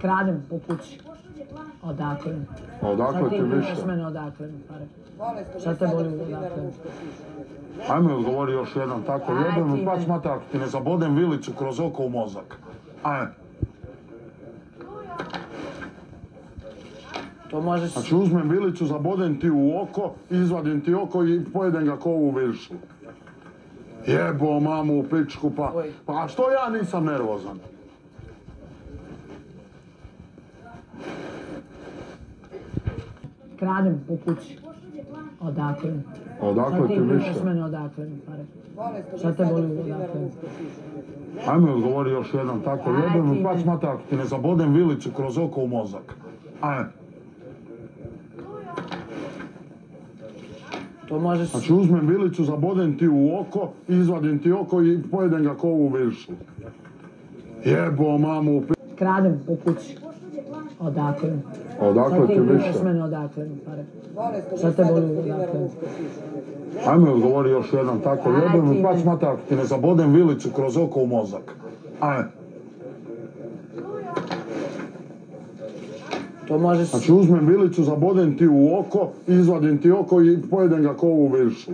Kradem po kući. Odakle? Odakle ti više? Sad ti mene odakle mi pare. Šta te boli odakle? Ajme odgovori još jedan tako, jebem mi pac mater ako ti ne zabodem vilicu kroz oko u mozak. Ajme. To možeš... Znači uzmem vilicu, zabodem ti u oko, izvadim ti oko i pojedem ga ko ovu višlu. Jebo mamu u pičku pa... Pa što ja nisam nervozan? Kradem po kući. Odakle? Odakle ti više? Sad ti mene odakle mi pare. Šta te boli odakle? Ajme odgovori još jedan tako, jebem mi pac mater ako ti ne zabodem vilicu kroz oko u mozak. Ajme. To možeš... Znači uzmem vilicu, zabodem ti u oko, izvadim ti oko i pojedem ga ko ovu višlu. Jebo mamu u pičku pa... Pa što ja nisam nervozan? Kradem po kući. Odakle? Odakle ti više? Ajme. Ajme odgovori još jedan tako, jebem mi pac mater ako ti ne zabodem vilicu kroz oko u mozak. Ajme. Znači uzmem vilicu, zabodem ti u oko, izvadim ti oko i pojedem ga ko ovu višlu. Jebo mamu u pičku. Kradem po kući. Odakle? Odakle ti više? Sad ti mene odakle mi pare. Šta te boli odakle? Ajme odgovori još jedan tako, jebem mi pac mater ako ti ne zabodem vilicu kroz oko u mozak. Ajme. To možeš... Znači uzmem vilicu, zabodem ti u oko, izvadim ti oko i pojedem ga ko ovu višlu.